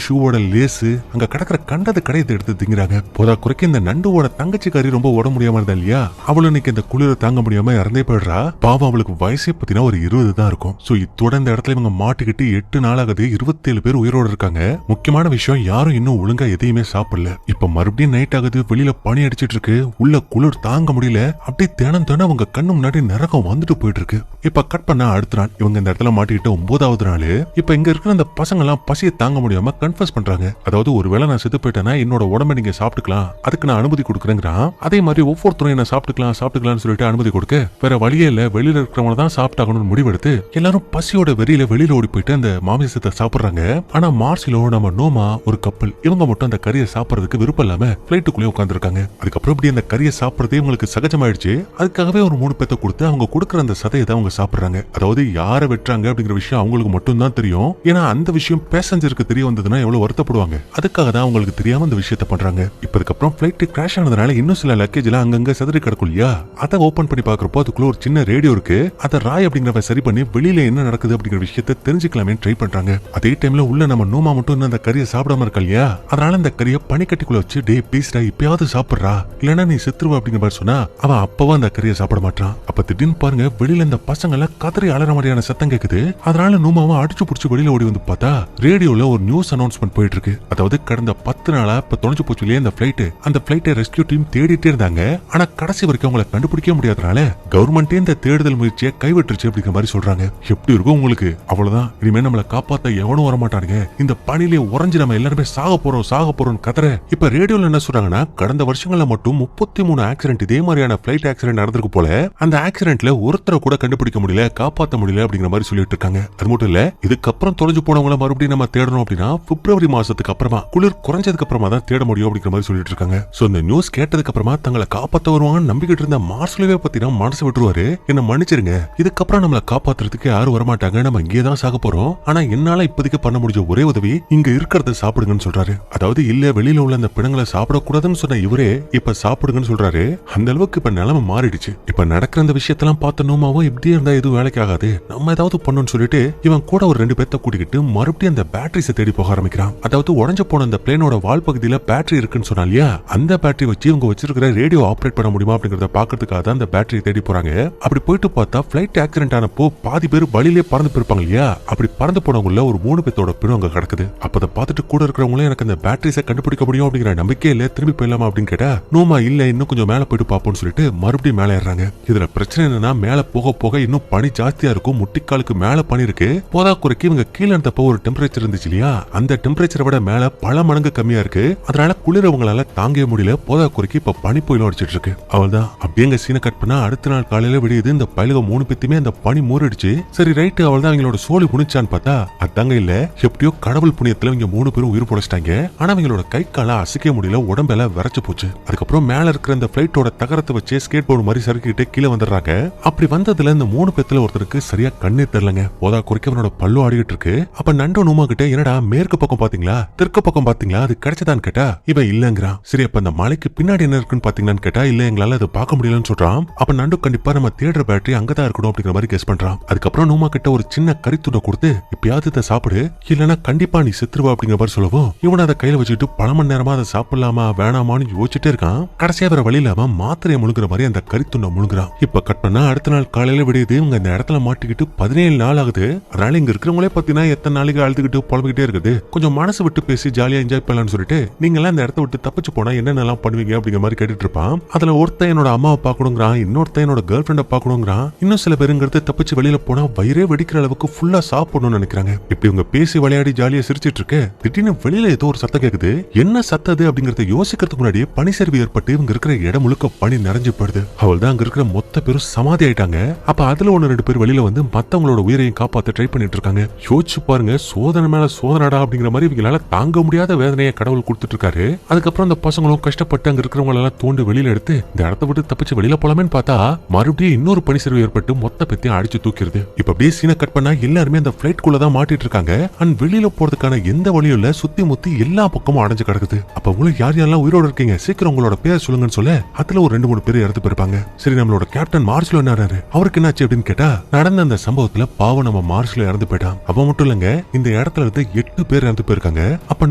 ஷூவோட லேசு அங்க கிடக்குற கண்டது கடையத்தை எடுத்து திங்கிறாங்க. போதா குறைக்க இந்த நண்டுவோட தங்கச்சி கறி ரொம்ப உடம்பு முடியாம இருந்தா இல்லையா, அவளும் இன்னைக்கு இந்த குளிரை தாங்க முடியாம இறந்தே போயிடுறா. பாவம், அவளுக்கு வயசே பத்தினா ஒரு 20 தான் இருக்கும். சோ இத்தோட இந்த இடத்துல இவங்க மாட்டிக்கிட்டு 8 நாள் ஆகுது. 27 பேர் உயிரோட இருக்காங்க. முக்கியமான விஷயம், யாரும் இன்னும் ஒழுங்கா எதையுமே சாப்பிடல. இப்ப மறுபடியும் நைட் ஆகுது. வெளியில பனி அடிச்சிட்டு இருக்கு. உள்ள குளிர் தாங்க முடியல. அப்படியே தினம் தினம் அவங்க கண்ணு முன்னாடி நரகம் வந்துட்டு போயிட்டு இருக்கு. இப்ப கட் பண்ணா அடுத்த நாள் இவங்க இந்த இடத்துல மாட்டிக்கிட்டு 9வது நாள். இப்ப இங்க இருக்கிற அந்த பசங்க எல்லாம் பசியை தாங்க முடியாம கன்ஃபஸ் பண்றாங்க. அதாவது ஒருவேளை நான் செத்து போயிட்டேன்னா என்னோட உடம்பை நீங்க சாப்பிட்டுக்கலாம், அதுக்கு நான் அனுமதி கொடுக்குறேங்கிறான். அதே மாதிரி ஒவ்வொருத்தரும் என்ன சாப்பிட்டுக்கலாம்னு சொல்லிட்டு அனுமதி கொடுக்க வேற வழியே இல்ல, வெளியில இருக்கிறவங்க தான் சாப்பிட்டாகணும்னு முடிவெடுத்து எல்லாரும் பசியோட வெறியில வெளியில ஓடி போயிட்டு அந்த மாமிசத்தை சாப்பிடுறாங்க. ஆனா மார்சிலோ, நம்ம நோமா, ஒரு கப்பல், இவங்க மட்டும் அந்த கறியை சாப்பிடுறதுக்கு விருப்பம் இல்லாம பிளைட்டுக்குள்ளே உட்கார்ந்து இருக்காங்க. அதுக்கப்புறம் இப்படி அந்த கறியை சாப்பிடுறதே உங்களுக்கு சகஜமாயிடுச்சு. அதுக்காகவே ஒரு 3 பேத்தை கொடுத்து அவங்க கொடுக்குற அந்த சதையை தான் அவங்க சாப்பிடுறாங்க. அதாவது யாரை வெட்டுறாங்க அப்படிங்கிற விஷயம் அவங்களுக்கு மட்டும் தான் தெரியும். ஏன்னா அந்த விஷயம் பேசஞ்சருக்கு தெரிய வந்ததுன்னா எவ்வளவு வருத்தப்படுவாங்க. அதுக்காக தான் அவங்களுக்கு தெரியாம அந்த விஷயத்தை பண்றாங்க. இப்ப அதுக்கப்புறம் பிளைட் கிராஷ் ஆனதுனால இன்னும் சில லக்கேஜ்ல அங்கங்க சதுரி கிடக்கும் இல்லையா, அதை ஓபன் பண்ணி பாக்குறப்போ அதுக்குள்ள ஒரு சின்ன ரேடியோ இருக்கு. அதை ராய் அப்படிங்கிறவ சரி பண்ணி வெளியில என்ன நடக்குது அப்படிங்கிற விஷயத்தை தெரிஞ்சுக்கலாமே ட்ரை பண்றாங்க. அதே டைம்ல உள்ள நம்ம நோமா மட்டும் அந்த கறியை சாப்பிடாம இருக்கா இல்லையா, அதனால அந்த கறியை பனிக்கட்டிக்குள்ள வச்சு, டே பீஸ்டா இப்பயாவது சாப்பிடுறா, இல்லன்னா நீ செத்துருவா அப்படிங்கிற மாதிரி சொன்னா அவன் அப்பவும் அந்த கறியை சாப்பிட மாட்டான். அப்ப திடீர்னு பாருங்க, வெளியில இந்த பசங்க எல்லாம் கதறி அலற மாதிரியான சத்தம் கேக்குது. அதனால நோமாவை அடிச்சு புடிச்சு வெளியில ஓடி வந்து பார்த்தா ரேடியோல ஒரு நியூஸ் அனௌன்ஸ்மெண்ட் போயிட்டு இருக்கு. அதாவது கடந்த 10 நாளா இப்ப தொலைஞ்சு போச்சு இல்லையா இந்த பிளைட், அந்த பிளைட்டை ரெஸ்கியூ டீம் தேடிட்டே இருந்தாங்க. ஆனா கடைசி வரைக்கும் அவங்களை கண்டுபிடிக்க முடியாதனால கவர்மெண்டே இந்த தேடுதல் முயற்சியை கைவிட்டுருச்சு அப்படிங்கிற மாதிரி சொல்றாங்க. எப்படி இருக்கும் உங்களுக்கு? அவ்வளவுதான், இனிமே நம்மளை காப்பாத்த எவனும் வரமாட்டானுங்க, இந்த பணியிலே உறைஞ்சு நம்ம எல்லாருமே சாக போறோம் கதற. இப்ப ரேடியோல என்ன சொல்றாங்கன்னா, கடந்த வருஷங்கள்ல மட்டும் 33 ஆக்சிடென்ட் இதே மாதிரியான பிளைட் ஆக்சிடென்ட் நடந்திருக்கு போல. அந்த ஆக்சிடென்ட்ல ஒருத்தரை கூட கண்டுபிடிக்க முடியல, காப்பாத்த முடியல அப்படிங்கிற மாதிரி சொல்லிட்டு இருக்காங்க. அது மட்டும் இல்ல, இதுக்கப்புறம் தொலைஞ்சு போனவங்களை மறுபடியும் நம்ம தேடணும் அப்படின்னா பிப்ரவரி மாசத்துக்கு அப்புறமா, குளிர் குறைஞ்சதுக்கு அப்புறமா தான் தேட முடியும் அப்படிங்கிற மாதிரி சொல்லிட்டு இருக்காங்க. சோ இந்த நியூஸ் கேட்டதுக்கு அப்புறமா தங்களை காப்பாத்த வருவாங்கன்னு நம்பிக்கிட்டு இருந்த மார்சலவே பத்தினா மனசு விட்டுருவாரு. என்ன மன்னிச்சிருங்க, இதுக்கப்புறம் நம்மளை காப்பாத்துறதுக்கு யாரும் வரமாட்டாங்க, நம்ம இங்கே தான் சாக போறோம். ஆனா என்னால இப்போதைக்கு பண்ண முடிஞ்ச ஒரே உதவி இங்க இருக்கிறத சாப்பிடுங்கன்னு சொல்றாரு. அதாவது இல்ல, வெளியில உள்ள அந்த பிணங்களை சாப்பிடக்கூடாதுன்னு சொன்ன இவரே இப்ப சாப்பிடுங்கன்னு சொல்றாரு. அந்த அளவுக்கு இப்ப நிலைமை மாறிடுச்சு. இப்ப நடக்கிற அந்த விஷயத்தெல்லாம் பார்த்த நோமாவும் இப்படியே இருந்தா எதுவும் வேலைக்கு ஆகாது, நம்ம ஏதாவது பண்ணணும்னு சொல்லிட்டு இவன் கூட ஒரு 2 பேர்த்த கூட்டிக்கிட்டு மறுபடியும் அந்த பேட்டரிஸை தேடி போக ஆரம்பிக்கிறான். அதாவது உடஞ்சு போன அந்த பிளேனோட வால் பகுதியில பேட்டரி இருக்குன்னு சொன்னா இல்லையா, அந்த பேட்டரி வச்சு இவங்க வச்சிருக்கிற ரேடியோ ஆபரேட் பண்ண முடியுமா அப்படிங்கறத பாக்கிறதுக்காக தான் அந்த பேட்டரி தேடி போறாங்க. அப்படி போயிட்டு பார்த்தா பிளைட் ஆக்சிடென்ட் ஆனப்போ பாதி பேர் வழியிலே பறந்து போயிருப்பாங்க இல்லையா, அப்படி பறந்து போனவங்கள ஒரு 3 பேத்தோட பிணம் அங்க கிடக்குது. அப்ப பார்த்துட்டு கூட இருக்கிறவங்களும் எனக்கு அந்த பேட்டரிஸை கண்டுபிடிக்க முடியும் அப்படிங்கிற நம்பிக்கை இல்ல, திரும்பி போயிடலாமா அப்படின்னு கேட்டா நோமா இல்ல, இன்னும் கொஞ்சம் மேல போயிட்டு பாப்போம்னு சொல்லிட்டு மறுபடியும் மேல ஏறாங்க. இதுல பிரச்சனை என்னன்னா, மேல போக போக இன்னும் பனி ஜாஸ்தியா இருக்கும். முட்டிக்காலுக்கு மேல பனி இருக்கு. போதா குறைக்கு இவங்க கீழே இருந்தப்போ ஒரு டெம்பரேச்சர் இருந்துச்சு இல்லையா, அந்த டெம்பரேச்சரை விட மேல பல மடங்கு கம்மியா இருக்கு. அதனால குளிரவங்களால தாங்கவே முடியல. போதா குறைக்கு இப்ப பனி புயலும் அடிச்சிட்டு இருக்கு. அவள்தான் அப்படியே எங்க சீனை கட் பண்ணா அடுத்த நாள் காலையில விடியுது. இந்த பயிலுக 3 பேத்துமே அந்த பனி மூறிடுச்சு. சரி ரைட்டு, அவள் தான் அவங்களோட சோழி புனிச்சான்னு பார்த்தா அதாங்க இல்ல. எப்படியோ கடவுள் புண்ணியத்துல இவங்க 3 பேரும் உயிர் பொழைச்சிட்டாங்க. ஆனா அவங்களோட கை கால அசைக்க முடியல, உடம்பெல்லாம் விரைச்சு போச்சு. அதுக்கப்புறம் மேல இருக்கிற அந்த பிளைட்டோட தகரத்தை வச்சு ஸ்கேட் போர்டு மாதிரி சறுக்கிட்டு கீழே வந்துடுறாங்க. அப்படி வந்ததுல இந்த 3 பேத்துல ஒருத்தருக்கு சரியா கண்ணே தெரியலங்க. போதா குறைக்க அவனோட பல்லு ஆடிட்டு இருக்கு. அப்ப நண்டோ நோமா கிட்ட என்னடா மேற்கு பக்கம் பாத்தீங்களா, தெற்கு பக்கம் பாத்தீங்களா, அது கிடைச்சதான்னு கேட்டா இவன் இல்லங்கிறான். சரி அப்ப அந்த மலைக்கு பின்னாடி என்ன இருக்குன்னு பாத்தீங்களான்னு கேட்டா இல்ல, எங்களால அதை பார்க்க முடியலன்னு சொல்றான். அப்ப நண்டு கண்டிப்பா நம்ம தேடுற பேட்டரி அங்கதான் இருக்கணும் அப்படிங்கிற மாதிரி கெஸ் பண்றான். அதுக்கப்புறம் நோமா கிட்ட ஒரு சின்ன கறித்துண்டை கொடுத்து இப்பயாவது இதை சாப்பிடு, இல்லன்னா கண்டிப்பா நீ செத்துருவா அப்படிங்கிற மாதிரி சொல்லவும் இவன் அதை கையில வச்சுட்டு பல மணி நேரமா அதை சாப்பிடலாமா வேணாமான்னு யோசிச்சுட்டே இருக்கான். கடைசியா வேற வழி இல்லாம மாத்திரையை முழுங்குற மாதிரி அந்த கறித்துண்டை முழுங்குறான். இப்ப கட் பண்ணா அடுத்த நாள் காலையில விடியுது. இவங்க இந்த இடத்துல மாட்டிக்கிட்டு 17 நாள் ஆகுது. அதனால இங்க இருக்கிறவங்களே பாத்தீங்கன்னா எத்தனை நாளைக்கு அழுதுகிட்டு புலம்பிக்கிட்டே இருக்குது. கொஞ்சம் மனசு விட்டு பேசி ஜாலியா என்ஜாய் பண்ணலாம்னு சொல்லிட்டு நீங்க எல்லாம் இந்த இடத்த விட்டு தப்பிச்சு போனா என்னென்னலாம் பண்ணுவீங்க அப்படிங்கிற மாதிரி கேட்டுட்டு இருப்பான். அதுல ஒருத்தன் என்னோட அம்மாவை பாக்கணுங்கிறான், இன்னொருத்தன் என்னோட கேர்ள் ஃப்ரெண்ட பாக்கணுங்கிறான். இன்னும் சில பேருங்கிறது தப்பிச்சு வெளியில போனா வயிறே வெடிக்கிற அளவுக்கு ஃபுல்லா சாப்பிடணும்னு நினைக்கிறாங்க. இப்படி இவங்க பேசி விளையாடி ஜாலியா சிரிச்சிட்டு இருக்க திடீர்னு வெளியில ஏதோ ஒரு சத்தம் கேக்குது. என்ன சத்தது அப்படிங்கறத யோசிக்கிறதுக்கு முன்னாடியே பனிச்சரிவு ஏற்பட்டு இவங்க இருக்கிற இடம் முழுக்க பனி நிறைஞ்சு போயிடுது. அவள் தான் அங்க இருக்கிற மொத்த பேரும் சமாதி ஆயிட்டாங்க. அப்ப அதுல 1-2 பேர் வெளியில வந்து மத்தவங்களோட உயிரையும் காப்பாத்த ட்ரை பண்ணிட்டு இருக்காங்க. யோசிச்சு பாருங்க, சோதனை மேல சோதனடா அப்படிங்கிற மாதிரி இவங்களால தாங்க முடியாத வேதனையை கடவுள் கொடுத்துட்டு இருக்காரு. அதுக்கப்புறம் அந்த பசங்களும் கஷ்டப்பட்டு அங்க இருக்கிறவங்க எல்லாம் தோண்டி வெளியில எடுத்து இந்த இடத்த விட்டு தப்பிச்சு வெளியில போலாமேன்னு பார்த்தா மறுபடியும் இன்னொரு பனிச்சரிவு ஏற்பட்டு மொத்த பேத்தையும் அடிச்சு தூக்கிடுது. இப்ப அப்படியே சீனை கட் பண்ணா எல்லாருமே அந்த பிளைட் குள்ளதான் மாட்டிட்டு இருக்காங்க. அண்ட் வெளியில போறதுக்கான எந்த வழியும் இல்ல. சுத்தி முத்தி எல்லா பக்கமும் அடைஞ்சு கிடக்குது. அப்ப உங்களுக்கு யார் யாரெல்லாம் உயிரோட இருக்கீங்க சீக்கிரம் உங்களோட பேர் சொல்லுங்கன்னு சொல்ல அதுல ஒரு 2-3 பேர் இறந்து போயிருப்பாங்க. சரி, நம்மளோட கேப்டன் மார்ஸ்லோ என்ன அவருக்கு என்னாச்சு அப்படின்னு கேட்டா நடந்த அந்த சம்பவத்துல பாவம் நம்ம மார்ஸ்லோ இறந்து போயிட்டான். அவ மட்டும் இல்லங்க, இந்த இடத்துல இருந்து 8 பேர் இறந்து போயிருக்காங்க. அப்ப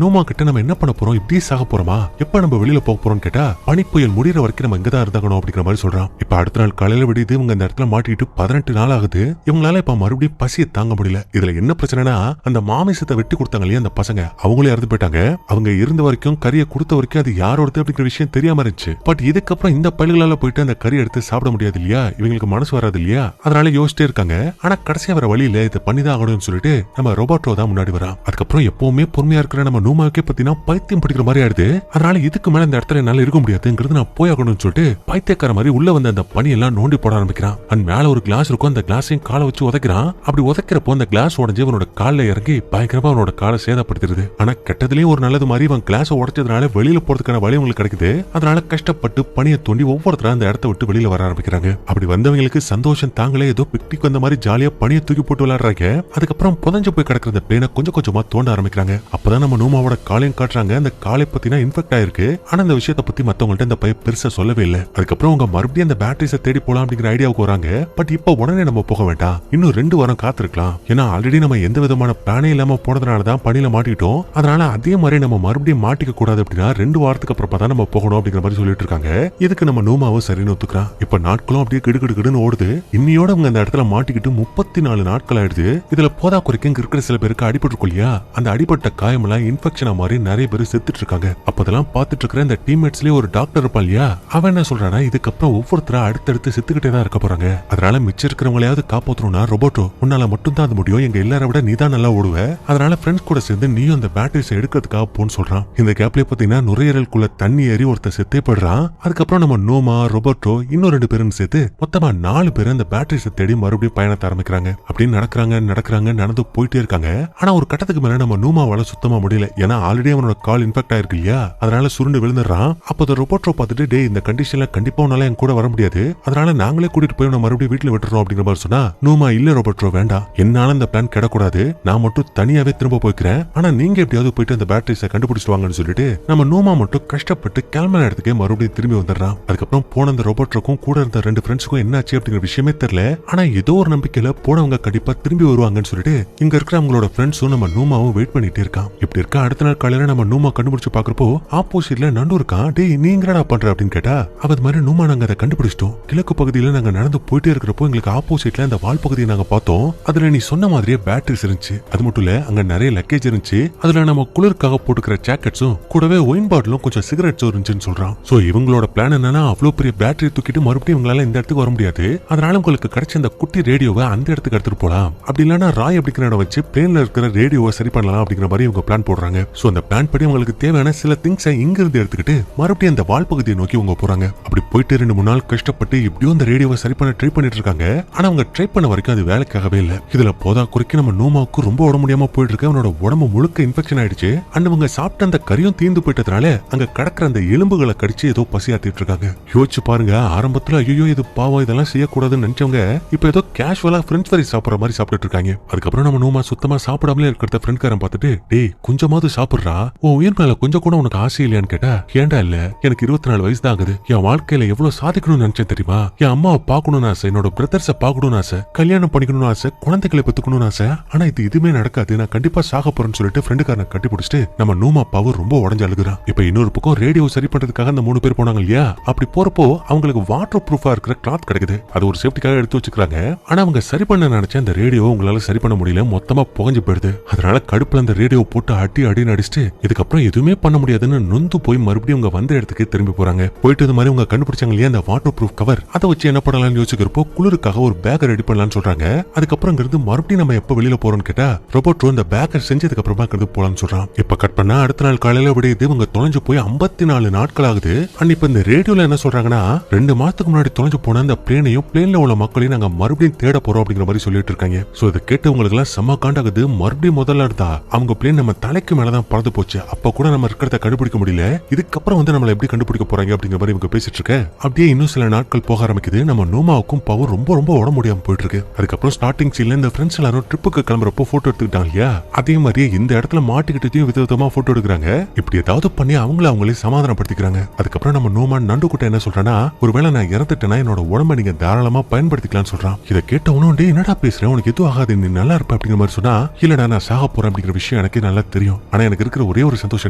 நோமா கிட்ட நம்ம என்ன பண்ண போறோம், இப்படி சாக போறோமா, எப்ப நம்ம வெளியில போக போறோம்னு கேட்டா பனிப்புயல் முடிகிற வரைக்கும் நம்ம இங்கதான் இருந்தாகணும் அப்படிங்கிற மாதிரி சொல்றான். இப்ப அடுத்த நாள் காலையில விடியுது. இவங்க இந்த இடத்துல மாட்டிட்டு 18 நாள் ஆகுது. இவங்களால இப்ப மறுபடியும் பசியை தாங்க முடியல. இதுல என்ன பிரச்சனைனா அந்த மாமிசத்தை வெட்டி கொடுத்தாங்க இல்லையா அந்த பசங்க, அவங்களே இறந்து போயிட்டாங்க. அவங்க இருந்த வரைக்கும் கறியை கொடுத்த வரைக்கும் அது யாரோடது அப்படிங்கிற விஷயம் தெரியாம இருந்துச்சு. பட் இதுக்கப்புறம் இந்த பள்ளிகளால போயிட்டு அந்த கறி எடுத்து சாப்பிட முடியாது இல்லையா, இவங்களுக்கு மனசு வராது இல்லையா, அதனால யோசிச்சிட்டே இருக்காங்க. ஆனா கடைசியா வர வழியில இதை பண்ணிதான் ஆகணும்னு சொல்லிட்டு நம்ம ரோபோட்டோ தான் முன்னாடி வரா. அதுக்கப்புறம் எப்பவுமே பொறுமையா இருக்கிற நம்ம நூமாவுக்கே பத்தினா பைத்தியம் பிடிக்கிற மாதிரி ஆயிடுது. அதனால இதுக்கு மேல இந்த இடத்துல என்னால இருக்க முடியாதுங்கிறது நான் போய் ஆகணும்னு சொல்லிட்டு பைத்தியக்கார மாதிரி உள்ள வந்து அந்த பனி எல்லாம் நோண்டி போட ஆரம்பிக்கிறான். அண்ட் மேல ஒரு கிளாஸ் இருக்கும், அந்த கிளாஸையும் காலை வச்சு உதைக்கிறான். அப்படி உதைக்கிறப்போ அந்த கிளாஸ் உடஞ்சு அவனோட காலில் இறங்கி பயங்கரமா அவனோட காலை சேதப்படுத்திடுது. ஆனா கெட்டதுலயும் ஒரு நல்லது மாதிரி அவன் கிளாஸ் உடைச்சதுனால வெளியில போறதுக்கான வழி உங்களுக்கு கிடைக்குது. அதனால கஷ்டப்பட்டு பனியை தோண்டி ஒவ்வொருத்தரா அந்த இடத்த விட்டு வெளியில வர ஆரம்பிக்கிறாங்க. அப்படி வந்தவங்களுக்கு சந்தோஷம் தாங்களே ஏதோ பிக்னிக் வந்த மாதிரி ஜாலியா பனியை தூக்கி போட்டு விளையாடுறாங்க. அதுக்கப்புறம் புதஞ்சு போய் கிடக்கிற அந்த பிளேனை கொஞ்சம் கொஞ்சமா தோண்ட ஆரம்பிக்கிறாங்க. அப்பதான் நம்ம நூமாவோட காலையும் காட்டுறாங்க. அந்த காலை பத்தினா இன்ஃபெக்ட் ஆயிருக்கு. ஆனா அந்த விஷயத்தை பத்தி மத்தவங்கள்ட்ட இந்த பையன் பெருசா சொல்லவே இல்லை. அதுக்கப்புறம் அவங்க மறுபடியும் அந்த பேட்டரிஸை தேடி போலாம் அப்படிங்கிற ஐடியாவுக்கு வராங்க. பட் இப்ப உடனே நம்ம போக வேண்டாம், இன்னும் 2 வாரம் காத்திருக்கலாம். ஏன்னா ஆல்ரெடி நம்ம எந்த விதமான பிளானே இல்லாம போனதுனாலதான் பனியில மாட்டிட்டோம். அதனால அதே மாதிரி நம்ம மறுபடியும் மாட்டிக்க கூடாது அப்படின்னா 2 வாரத்துக்கு அப்புறம் தான் நம்ம போகணும் அப்படிங்கிற மாதிரி சொல்லிட்டு இருக்காங்க. இதுக்கு நம்ம நூமாவும் சரின்னு ஒத்துக்கிறான். இப்ப நாட்களும் அப்படியே கிடுகிடுன்னு ஓடுது. இன்னையோட அவங்க அந்த இடத்துல மாட்டிக்கிட்டு 34 நாட்கள் ஆயிடுது. இதுல போதா குறைக்கும் இருக்கிற சில பேருக்கு அடிபட்டு இல்லையா, அந்த அடிபட்ட காயமெல்லாம் இன்ஃபெக்ஷனா மாதிரி நிறைய பேர் செத்துட்டு இருக்காங்க. அப்பதெல்லாம் பார்த்துட்டு இருக்கிற இந்த டீம்மேட்ஸ்லயே ஒரு டாக்டர் இருப்பான் இல்லையா, அவன் என்ன சொல்றானா இதுக்கப்புறம் ஒவ்வொருத்தரா அடுத்தடுத்து செத்துக்கிட்டே தான் இருக்க போறாங்க. அதனால மிச்சம் இருக்கிறவங்களையாவது காப்பாற்றணும்னா ரோபோட்டோ உன்னால மட்டும் தான் அது முடியும், எங்க எல்லாரை விட நீ தான் நல்லா ஓடுவ, அதனால ஃப்ரெண்ட்ஸ் கூட சேர்ந்து நீயும் அந்த பேட்டரிஸ் எடுக்கிறதுக்காக போன்னு சொல்றான். இந்த கேப்லயே பாத்தீங்கன்னா நுரையீரலுக்குள்ள தண்ணி ஏறி ஒருத்தர் செத்தே போடுறான். அதுக்கப்புறம் நம்ம நோமா ரோபோட்டோ இன்னும் 2 பேரும் சேர்த்து மொத்தமா 4 பேர் அந்த பேட்டரிஸை தேடி மறுபடியும் பயணத்தை ஆரம்பிக்கிறாங்க. அப்படின்னு நடக்கிறாங்க நடந்து போயிட்டே இருக்காங்க. ஆனா ஒரு கட்டத்துக்கு மேல நம்ம நூமாவால சுத்தமா முடியல. ஏன்னா ஆல்ரெடி அவனோட கால் இன்ஃபெக்ட் ஆயிருக்கு இல்லையா, அதனால சுருண்டு விழுந்துடுறான். அப்போ ரோபோட்டோ பார்த்துட்டு டே இந்த கண்டிஷன்ல கண்டிப்பா உன்னால என் கூட வர முடியாது, அதனால நாங்களே கூட்டிட்டு போய் மறுபடியும் வீட்டுல விட்டுறோம் அப்படிங்கிற மாதிரி சொன்னா நூமா இல்ல ரோபோட்டோ வேண்டாம், என்னால இந்த பிளான் கிடக்கூடாது, நான் மட்டும் தனியாவே திரும்ப போய்க்கிறேன், ஆனா நீங்க எப்படியாவது போயிட்டு அந்த பேட்டரிஸை கண்டுபிடிச்சிட்டு வாங்கன்னு சொல்லிட்டு நம்ம நூமா மட்டும் கஷ்டப்பட்டு கிளம்பின இடத்துக்கே மறுபடியும் திரும்பி வந்துடுறான். அதுக்கப்புறம் போன அந்த ரோபோட்டோக்கும் கூட இருந்த 2 ஃப்ரெண்ட்ஸுக்கும் என்னாச்சு அப்படிங்கிற விஷயமே தெரியல. ஆனா ஏதோ ஒரு நம்பிக்கையில போனவங்க கண்டிப்பா திரும்பி வருவாங்கன்னு சொல்லிட்டு இங்க இருக்கிற அவங்களோட ஃப்ரெண்ட்ஸும் நம்ம நூமாவும் வெயிட் பண்ணிட்டே இருக்கான். இப்படி இருக்க அடுத்த நாள் காலையில நம்ம நூமா கண்டுபிடிச்சு பாக்குறப்போ ஆப்போசிட்ல நண்டு இருக்கான். டே நீ எங்கடா பண்ற அப்படின்னு கேட்டா அது மாதிரி நூமா நாங்க அதை கண்டுபிடிச்சிட்டோம், கிழக்கு பகுதியில நாங்க நடந்து போயிட்டே இருக்கிறப்போ எங்களுக்கு ஆப்போசிட்ல அந்த வால் பகுதியை நாங்க பார்த்தோம், அதுல நீ சொன்ன மாதிரியே பேட்டரிஸ் இருந்துச்சு, அது மட்டும் இல்ல அங்க நிறைய லக்கேஜ் இருந்துச்சு, அதுல நம்ம குளிர்காக போட்டுக்கிற ஜாக்கெட்ஸும் கூடவே ஒயின் பாட்டிலும் கொஞ்சம் சிகரெட்ஸும் இருந்துச்சுன்னு சொல்றான். சோ இவங்களோட பிளான் என்னன்னா அவ்வளவு பெரிய பேட்டரி தூக்கிட்டு மறுபடியும் இவங்களால இந்த இடத்துக்கு வர முடியாது, அதனால உங்களுக்கு கிடைச்ச அந்த குட்டி ரேடியோவை அந்த இடத்துக்கு எடுத்துட்டு போலாம், அப்படி இல்லன்னா ராய் அப்படிங்கிற இடம் வச்சு பிளேன்ல இருக்கிற ரேடியோவை சரி பண்ணலாம் அப்படிங்கிற மாதிரி இவங்க பிளான் போடுறாங்க. சோ அந்த பிளான் படி உங்களுக்கு தேவையான சில திங்ஸை இங்க இருந்து எடுத்துக்கிட்டு மறுபடியும் அந்த வால் பகுதியை நோக்கி இவங்க போறாங்க. அப்படி போயிட்டு 2-3 நாள் கஷ்டப்பட்டு எப்படியும் அந்த ரேடியோவை சரி பண்ண ட்ரை பண்ணிட்டு இருக்காங்க. ஆனா அவங்க ட்ரை பண்ண வரைக்கும் அது வேலைக்காகவே இல்ல. இதுல போதா குறைக்கு நம்ம நூமாவுக்கு ரொம்ப உடம்பு முடியாம போயிட்டு இருக்கு, அவனோட உடம்பு முழுக்க இன்ஃபெக்ஷன் ஆயிடுச்சு. அண்ட் அவங்க சாப்பிட்ட அந்த கறியும் தீந்து போயிட்டதுனால அங்க கடக்கிற அந்த எலும்புகளை கடிச்சு ஏதோ பசியாத்திட்டு இருக்காங்க. யோசிச்சு பாருங்க, ஆரம்பத்துல ஐயோ இது பாவம் இதெல்லாம் செய்யக்கூடாதுன்னு நினைச்சவங்க இப்ப ஏதோ கேஷுவலா பிரெஞ்ச் ஃப்ரைஸ் சாப்பிடுற மாதிரி சாப்பிட்டு இருக்காங்க. அதுக்கப்புறம் நம்ம நூமா சுத்தமா சாப்பிடாமலே இருக்கிறத ஃப்ரெண்ட்காரன் பார்த்துட்டு டேய் கொஞ்சமாவது சாப்பிடுறா, உன் உயிர் மேல கொஞ்சம் கூட உனக்கு ஆசை இல்லையான்னு கேட்டா ஏண்டா இல்ல, எனக்கு 24 வயசு தான் ஆகுது, என் வாழ்க்கையில எவ்வளவு சாதிக்கணும்னு நினைச்சேன் தெரியுமா, என் அம்மாவை பாக்கணும்னு ஆசை, என்னோட பிரதர்ஸை பாக்கணும்னு ஆசை, கல்யாணம் பண்ணிக்கணும்னு ஆசை, குழந்தைகளை பெத்துக்கணும்னு ஆசை, ஆனா இது எதுவுமே நடக்காது, நான் கண்டிப்பா சாக போறேன்னு சொல்லிட்டு ஃப்ரெண்டுக்காரனை கட்டிப்பிடிச்சிட்டு நம்ம நூமா பவர் ரொம்ப உடஞ்சு அழுகுறான். இப்ப இன்னொரு பக்கம் ரேடியோ சரி பண்றதுக்காக அந்த 3 பேர் போனாங்க இல்லையா, அப்படி போறப்போ அவங்களுக்கு வாட்டர் ப்ரூஃபா இருக்கிற கிளாத் கிடைக்குது, அது ஒரு சேஃப்டிக்காக எடுத்து வச்சுக்கிறாங்க. ஆனா அவங்க சரி பண்ண நினைச்ச அந்த ரேடியோ உங்களால சரி பண்ண முடியல, மொத்தமா புகஞ்சு போயிடுது. அதனால கடுப்புல அந்த ரேடியோ போட்டு அடி அடிச்சுட்டு இதுக்கப்புறம் எதுவுமே பண்ண முடியாதுன்னு நொந்து போய் மறுபடியும் அவங்க வந்த இடத்துக்கு திரும்பி போறாங்க. போயிட்டு இது மாதிரி அவங்க கண்டுபிடிச்சாங்க இல்லையா அந்த வாட்டர் ப்ரூஃப் கவர், அதை வச்சு என்ன பண்ணலாம்னு யோசிக்கிறப்போ குளிருக்காக ஒரு பேக்கை ரெடி பண்ணலாம்னு சொல்றாங்க. அதுக்கப்புறம் இருந்து மறுபடியும் நம்ம எப்ப வெளியில போறோம்னு கேட்டா ரோபோட்ரோ இந்த பேக்கை செஞ்சதுக்கு அப்புறமா இருந்து போலாம்னு சொல்றான். இப்ப கட் பண்ணா அடுத்த நாள் காலையில விடியுது. இவங்க தொலைஞ்சு போய் 54 நாட்கள் ஆகுது. அண்ட் இப்ப இந்த ரேடியோல என்ன சொல்றாங்கன்னா 2 மாசத்துக்கு முன்னாடி தொலைஞ்சு போன அந்த பிளேனையும் பிளேன்ல உள்ள மக்களையும் நாங்க மறுபடியும் தேட போறோம் அப்படிங்கிற மாதிரி சொல்லிட்டு இருக்காங்க. சோ இதை கேட்டவங்களுக்கு எல்லாம் செம்ம காண்டாகுது. மறுபடியும் முதல்ல இருந்தா அவங்க பிளேன் நம்ம தலைக்கு மேலதான் பறந்து போச்சு. அப்ப கூட நம்ம இருக்கிறத கண்டுபிடிக்க முடியல. இதுக்கப்புறம் நம்மள எப்படி கண்டுபிடிக்க போறாங்க அப்படிங்கிற மாதிரி இவங்க பேசிட்டு இருக்க. அப்படியே இன்னும் சில நாட்கள் போக ஆரம்பிக்குது. நம்ம நோமாவுக்கும் பவர் ரொம்ப ரொம்ப உடம்பு முடியாம போயிட்டு இருக்கு. அதுக்கப்புறம் ஸ்டார்டிங் சீன்ல இந்த ஃப்ரெண்ட்ஸ் எல்லாரும் ட்ரிப்புக்கு கிளம்புறப்போ போட்டோ எடுத்துக்கிட்டாங்க இல்லையா, அதே மாதிரியே இந்த இடத்துல மாட்டிக்கிட்டதையும் விதவிதமா போட்டோ எடுக்கிறாங்க. இப்படி ஏதாவது பண்ணி அவங்களே சமாதானப்படுத்திக்கிறாங்க. அதுக்கப்புறம் நம்ம நோமா நண்டு கிட்ட என்ன சொல்றானா, ஒருவேளை நான் இறந்துட்டேன்னா என்னோட உடம்ப நீங்க தாராளமா பயன்படுத்திக்கலாம்னு சொல்றான். இதை கேட்டவனும் டே என்னடா பேசுறேன், உனக்கு எதுவும் ஆகாது, நீ நல்லா இருப்ப அப்படிங்கிற மாதிரி சொன்னா, இல்லடா நான் சாக போறேன் அப்படிங்கிற விஷயம் எனக்கு நல்லா தெரியும். ஆனா எனக்கு இருக்கிற ஒரே ஒரு சந்தோஷம்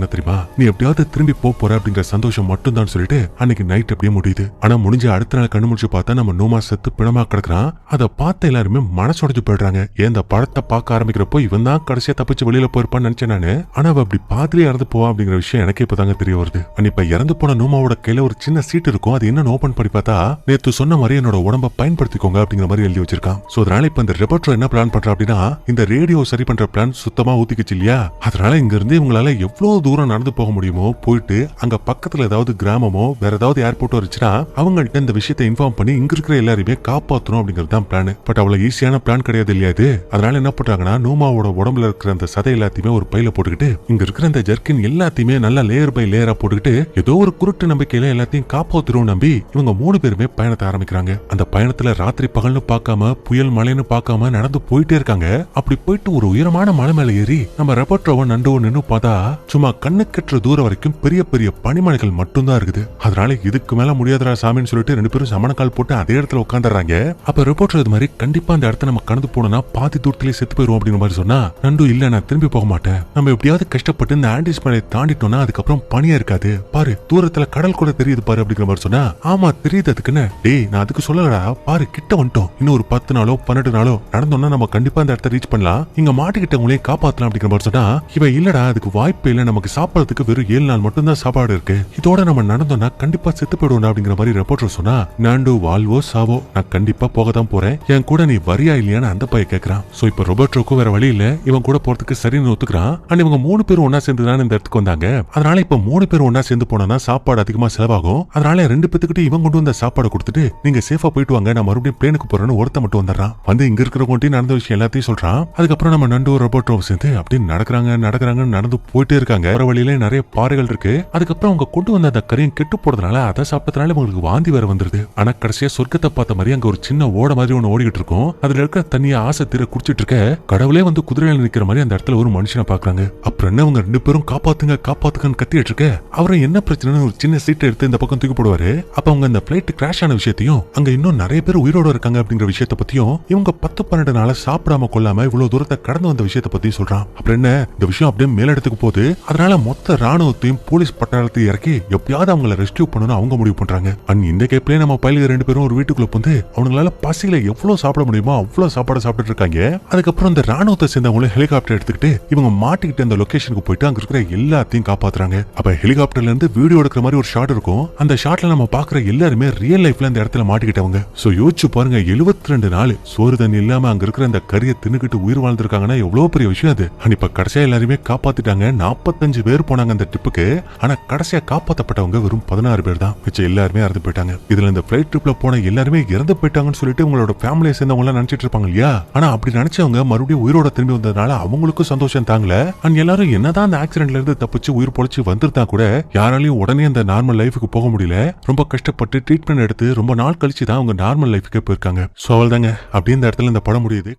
என்ன தெரியுமா, நீ எப்படியாவது திரும்பி போற அப்படிங்கிற சந்தோஷம் மட்டும் தான் சொல்லிட்டு அன்னைக்கு நைட் அப்படியே முடியுது. ஆனா முடிஞ்ச அடுத்த நாள் கண்ணு முடிச்சு பார்த்தா நம்ம நோமா செத்து பிணமா கிடக்குறான். அதை பார்த்த எல்லாருமே மனசொடைஞ்சு போயிடுறாங்க. ஏன் இந்த படத்தை பார்க்க ஆரம்பிக்கிறப்போ இவன் தான் கடைசியா தப்பிச்சு வெளியில போயிருப்பான்னு நினைச்சேன் நானு. ஆனா அவ அப்படி பாதிரியா இறந்து போவா அப்படிங்கிற விஷயம் எனக்கு இப்பதாங்க தெரிய வருது. இப்ப இறந்து போன நோமாவோட கையில ஒரு சின்ன சீட் இருக்கும். அது என்ன ஓபன் பண்ணி பார்த்தா நேத்து சொன்ன மாதிரி என்னோட உடம்ப பயன்படுத்திக்கோங்க அப்படிங்கிற மாதிரி எழுதி வச்சிருக்கான். சோ அதனால இப்ப இந்த ரோபோட்ரோ என்ன பிளான் பண்றா அப்படின்னா, இந்த ரேடியோ சரி பண்ற பிளான் சுத்தமா ஊத்திக்கிச்சு இல்லையா, அதனால இங்க இருந்து இவங்களால எவ்வளவு தூரம் நடந்து போக முடியுமோ போயிட்டு அங்க பக்கத்துல ஏதாவது கிராமமோ வேற ஏதாவது ஏர்போர்ட்டோ இருந்துச்சுன்னா அவங்கள்ட்ட இந்த விஷயத்தை இன்ஃபார்ம் பண்ணி இங்க இருக்கிற எல்லாரையுமே காப்பாற்றணும் அப்படிங்கிறது தான் பிளான். பட் அவ்வளவு ஈஸியான பிளான் கிடையாது இல்லையா இது. அதனால என்ன பண்றாங்கன்னா, நோமாவோட உடம்புல இருக்கிற அந்த சதை எல்லாத்தையுமே ஒரு பையில போட்டுக்கிட்டு இங்க இருக்கிற அந்த ஜர்க்கின் எல்லாத்தையுமே நல்லா லேயர் பை லேயரா போட்டுக்கிட்டு ஏதோ ஒரு குருட்டு நம்பிக்கையில எல்லாத்தையும் காப்பாத்துறோம் நம்பி இவங்க 3 பேருமே பயணத்தை ஆரம்பிக்கிறாங்க. அந்த பயணத்துல ராத்திரி பகல்னு பார்க்காம புயல் மழைன்னு பார்க்காம நடந்து போயிட்டே இருக்காங்க. அப்படி போயிட்டு ஒரு உயரமான மலை மேல ஏறி நம்ம ரோபோட்ரோவை நண்டுவோ நின்னு பார்த்தா சும்மா கண்ணு கெட்டுற தூரம் வரைக்கும் பெரிய பெரிய பனிமலைகள் மட்டும்தான் இருக்குது. அதனால இதுக்கு மேல முடியாதரா சாமின்னு சொல்லிட்டு 2 பேரும் சமணக்கால் போட்டு அதே இடத்துல உட்காந்துறாங்க. அப்ப ரோபோட்ரோ இது மாதிரி கண்டிப்பா அந்த இடத்த நம்ம கடந்து போனோம்னா பாதி தூரத்திலே செத்து போயிருவோம் அப்படிங்கிற மாதிரி சொன்னா, நண்டு இல்ல நான் திரும்பி போக மாட்டேன், நம்ம எப்படியாவது கஷ்டப்பட்டு இந்த ஆண்டிஸ் மலையை தாண்டிட்டோம்னா அதுக்கப்புறம் பனியா இருக்காது, பாரு தூரத்துல கடல் கூட தெரியுது பாரு அப்படிங்கிற மாதிரி சொன்னா, ஆமா தெரியுது அதுக்குன்னு, டேய் நான் அதுக்கு சொல்லலடா, பாரு கிட்ட வந்துட்டோம், இன்னும் ஒரு 10 நாளோ 12 நாளோ நடந்தோம்னா நம்ம கண்டிப்பா அந்த இடத்த ரீச் பண்ணலாம், இங்க மாட்டிக்கிட்டவங்களையும் காப்பாத்தலாம் அப்படிங்கிற மாதிரி சொன்னா, இவன் இல்லடா அதுக்கு வாய்ப்பே இல்ல, நமக்கு சாப்பிடறதுக்கு வெறும் 7 நாள் மட்டும் தான் சாப்பாடு இருக்கு, இதோட நம்ம நடந்தோம்னா கண்டிப்பா செத்து போயிடுவோம் அப்படிங்கிற மாதிரி ரிப்போர்ட்டர் சொன்னா, நாண்டு வாழ்வோ சாவோ நான் கண்டிப்பா போக தான் போறேன், என் கூட நீ வரியா இல்லையான்னு அந்த பையன் கேக்குறான். சோ இப்ப ரோபோட்ரோக்கும் வேற வழி இல்ல, இவன் கூட போறதுக்கு சரின்னு ஒத்துக்கிறான். அண்ட் இவங்க 3 பேரும் ஒன்னா சேர்ந்து தான் இந்த இடத்துக்கு வந்தாங்க. அதனால இப்ப 3 பேரும் ஒன்னா சேர்ந்து போனா சாப்பாடு அதிகமா செலவாகும். அதனால 2 பேத்துக்கிட்ட இவன் கொண்டு வந்த சாப்பாடு கொடுத்துட்டு நீங்க சேஃபா போயிட்டு வாங்க, நான் மறுபடியும் பிளேனுக்கு போறேன்னு ஒருத்த மட்டும் வந்துடுறான். வந்து இங்க இருக்கிறவங்க நடந்த விஷயம் எல்லாத்தையும் சொல்றான். அதுக்கப்புறம் நம்ம நண்டு ரோபோட்ரோவை சேர்ந்து அப்படி நடக்கிறாங்க நடந்து போயிட்டே இருக்காங்க. வர வழியில நிறைய பாறைகள் இருக்கு. அதுக்கப்புறம் அவங்க கொண்டு வந்த அந்த கறியும் கெட்டு போறதுனால அதை சாப்பிட்டதுனால உங்களுக்கு வாந்தி வேற வந்துருது. ஆனா கடைசியா சொர்க்கத்தை பார்த்த மாதிரி அங்க ஒரு சின்ன ஓட மாதிரி ஒண்ணு ஓடிக்கிட்டு இருக்கும். அதுல இருக்கிற தண்ணியை ஆசை தீர குடிச்சிட்டு இருக்க கடவுளே வந்து குதிரையில நிக்கிற மாதிரி அந்த இடத்துல ஒரு மனுஷனை பாக்குறாங்க. அப்புறம் என்ன அவங்க 2 பேரும் காப்பாத்துங்க காப்பாத்துங்கன்னு கத்திட்டு இருக்க, அவரும் என்ன பிரச்சனைன்னு ஒரு சின்ன சீட்டை எடுத்து இந்த பக்கம் தூக்கி போடுவாரு. அப்ப அவங்க அந்த பிளைட் கிராஷ் ஆன விஷயத்தையும் அங்க இன்னும் நிறைய பேர் உயிரோட இருக்காங்க அப்படிங்கிற விஷயத்தை பத்தியும் இவங்க 10-12 நாள சாப்பிடாம கொள்ளாம இவ்வளவு தூரத்தை கடந்து வந்த விஷயத்தை பத்தியும் சொல்றான். அப்புறம் என்ன இந்த விஷயம் அப்படியே மேலிடத்துக்கு போகுது. அதனால மொத்த ராணுவத்தையும் போலீஸ் பட்டாளத்தையும் இறக்கி எப்படியாவது அவங்களை ரெஸ்கியூ பண்ணணும் அவங்க முடிவு பண்றாங்க. அண்ட் இந்த கேப்லயே நம்ம பையலுக்கு 2 பேரும் ஒரு வீட்டுக்குள்ள வந்து அவங்களால பசியில எவ்வளவு சாப்பிட முடியுமோ அவ்வளவு சாப்பாடு சாப்பிட்டு இருக்காங்க. அதுக்கப்புறம் இந்த ராணுவத்தை சேர்ந்தவங்கள ஹெலிகாப்டர் எடுத்துக்கிட்டு இவங்க மாட்டிக்கிட்டு அந்த லொகேஷனுக்கு போயிட்டு அங்க இருக்கிற எல்லாத்தையும் காப்பாத்துறாங்க. அப்ப ஹெலிகாப்டர்ல இருந்து வீடியோ எடுக்கிற மாதிரி ஒரு ஷாட் இருக்கும். அந்த ஷாட்ல நம்ம பாக்குற எல்லாருமே ரியல் லைஃப்ல அந்த இடத்துல மாட்டிக்கிட்டவங்க. சோ யோசிச்சு பாருங்க, 72 நாள் சோறு தண்ணி இல்லாம அங்க இருக்கிற அந்த கறியை தின்னுக்கிட்டு உயிர் வாழ்ந்திருக்காங்கன்னா எவ்வளவு பெரிய விஷயம் அது. இப்ப கடைசியா எல்லாருமே காப்பாத்திட்டாங்க. 45 பேர் போனாங்க அந்த ட்ரிப்புக்கு. ஆனா கடைசியா காப்பாத்தப்பட்டவங்க வெறும் 16 பேர் தான். மிச்சம் எல்லாருமே இறந்து போயிட்டாங்க. இதுல இந்த பிளைட் ட்ரிப்ல போன எல்லாருமே இறந்து போயிட்டாங்கன்னு சொல்லிட்டு உங்களோட ஃபேமிலியை சேர்ந்தவங்க எல்லாம் நினைச்சிட்டு இருப்பாங்க இல்லையா. ஆனா அப்படி நினைச்சவங்க மறுபடியும் உயிரோட திரும்பி வந்ததுனால அவங்களுக்கும் சந்தோஷம் தாங்கல. அண்ட் எல்லாரும் என்னதான் அந்த ஆக்சிடென்ட்ல இருந்து தப்பிச்சு உயிர் பொழைச்சு வந்திருந்தா கூட யாராலையும் உடனே அந்த நார்மல் லைஃபுக்கு போக முடியல. ரொம்ப கஷ்டப்பட்டு ட்ரீட்மெண்ட் எடுத்து ரொம்ப நாள் கழிச்சு தான் அவங்க நார்மல் லைஃபுக்கே போயிருக்காங்க. சோ அவள்தாங்க அப்படியே இந்த இடத்துல இந்த படம் முடியுது.